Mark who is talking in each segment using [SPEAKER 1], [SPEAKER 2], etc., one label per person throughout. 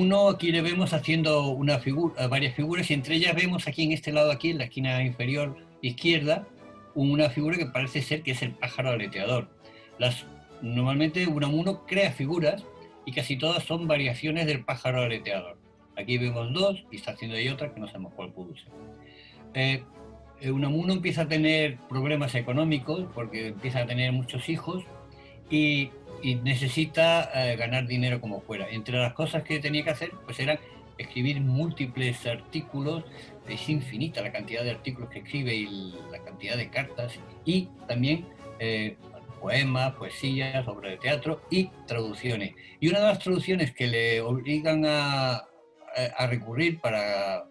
[SPEAKER 1] Unamuno aquí le vemos haciendo varias figuras, y entre ellas vemos aquí en este lado, aquí en la esquina inferior izquierda, una figura que parece ser que es el pájaro aleteador. Normalmente Unamuno crea figuras y casi todas son variaciones del pájaro aleteador. Aquí vemos dos y está haciendo ahí otra que no sabemos cuál pudo ser. Unamuno empieza a tener problemas económicos porque empieza a tener muchos hijos y necesita ganar dinero como fuera. Entre las cosas que tenía que hacer pues eran escribir múltiples artículos. Es infinita la cantidad de artículos que escribe y la cantidad de cartas, y también poemas, poesías, obras de teatro y traducciones. Y una de las traducciones que le obligan a recurrir para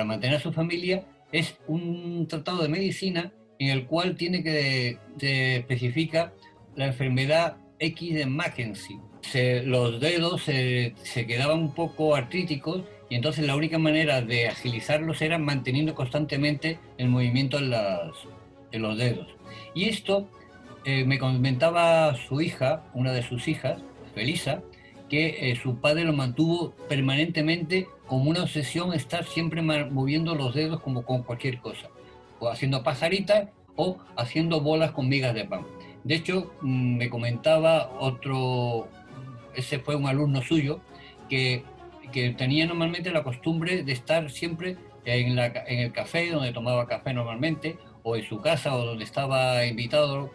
[SPEAKER 1] mantener a su familia es un tratado de medicina en el cual tiene que especifica la enfermedad X de Mackenzie. Los dedos se quedaban un poco artríticos, y entonces la única manera de agilizarlos era manteniendo constantemente el movimiento en los dedos. Y esto me comentaba su hija, una de sus hijas, Felisa, que su padre lo mantuvo permanentemente como una obsesión, estar siempre moviendo los dedos como con cualquier cosa, o haciendo pajaritas o haciendo bolas con migas de pan. De hecho, me comentaba ese fue un alumno suyo, que tenía normalmente la costumbre de estar siempre en el café, donde tomaba café normalmente, o en su casa, o donde estaba invitado,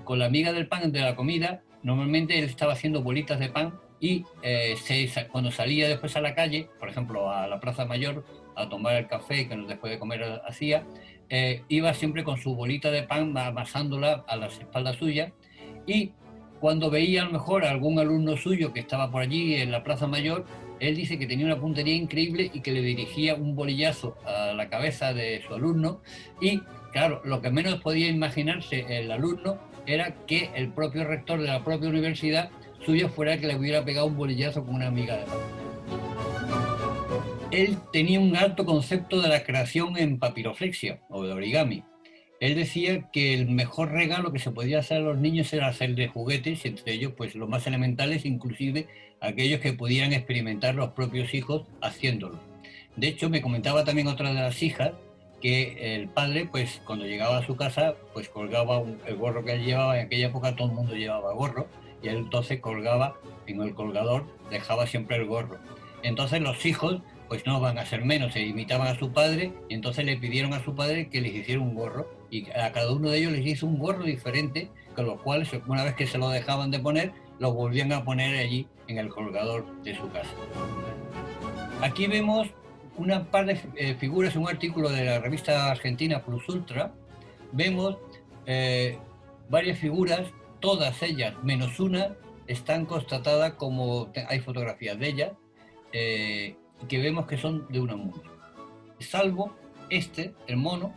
[SPEAKER 1] con la miga del pan de la comida. Normalmente él estaba haciendo bolitas de pan y cuando salía después a la calle, por ejemplo a la Plaza Mayor, a tomar el café que después de comer hacía, iba siempre con su bolita de pan amasándola a las espaldas suyas, y cuando veía a lo mejor a algún alumno suyo que estaba por allí en la Plaza Mayor, él dice que tenía una puntería increíble y que le dirigía un bolillazo a la cabeza de su alumno, y claro, lo que menos podía imaginarse el alumno era que el propio rector de la propia universidad suya fuera el que le hubiera pegado un bolillazo con una miga de pan. Él tenía un alto concepto de la creación en papiroflexia o de origami. Él decía que el mejor regalo que se podía hacer a los niños era hacerles juguetes, y entre ellos pues los más elementales, inclusive aquellos que pudieran experimentar los propios hijos haciéndolo. De hecho, me comentaba también otra de las hijas que el padre, pues cuando llegaba a su casa, pues colgaba el gorro que él llevaba. En aquella época todo el mundo llevaba gorro, y él entonces colgaba en el colgador, dejaba siempre el gorro. Entonces los hijos pues no van a ser menos, se imitaban a su padre, y entonces le pidieron a su padre que les hiciera un gorro, y a cada uno de ellos les hizo un gorro diferente, con los cuales una vez que se lo dejaban de poner, lo volvían a poner allí en el colgador de su casa. Aquí vemos una par de figuras en un artículo de la revista argentina Plus Ultra. Vemos varias figuras, todas ellas menos una están constatadas como hay fotografías de ellas, que vemos que son de Unamuno, salvo el mono,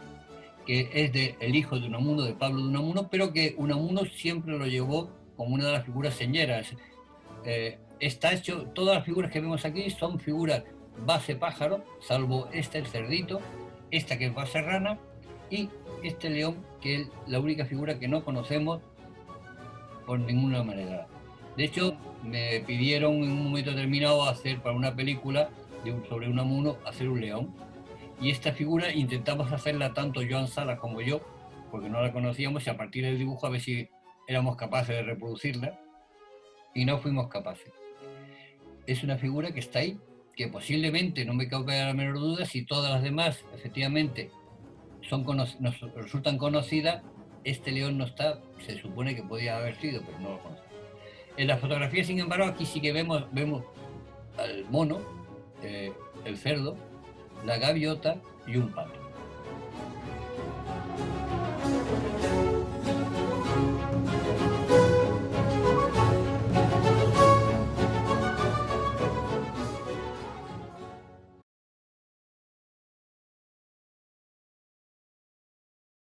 [SPEAKER 1] que es el hijo de Unamuno, de Pablo de Unamuno, pero que Unamuno siempre lo llevó como una de las figuras señeras. Está hecho, todas las figuras que vemos aquí son figuras base pájaro, salvo el cerdito, esta que es base rana, y este león, que es la única figura que no conocemos por ninguna manera. De hecho, me pidieron en un momento determinado hacer para una película sobre Unamuno, hacer un león. Y esta figura intentamos hacerla tanto Joan Salas como yo, porque no la conocíamos, y a partir del dibujo a ver si éramos capaces de reproducirla, y no fuimos capaces. Es una figura que está ahí, que posiblemente, no me cabe la menor duda, si todas las demás efectivamente nos resultan conocidas, este león no está. Se supone que podía haber sido, pero no lo conocemos. En la fotografía, sin embargo, aquí sí que vemos al mono, el cerdo, la gaviota y un pato.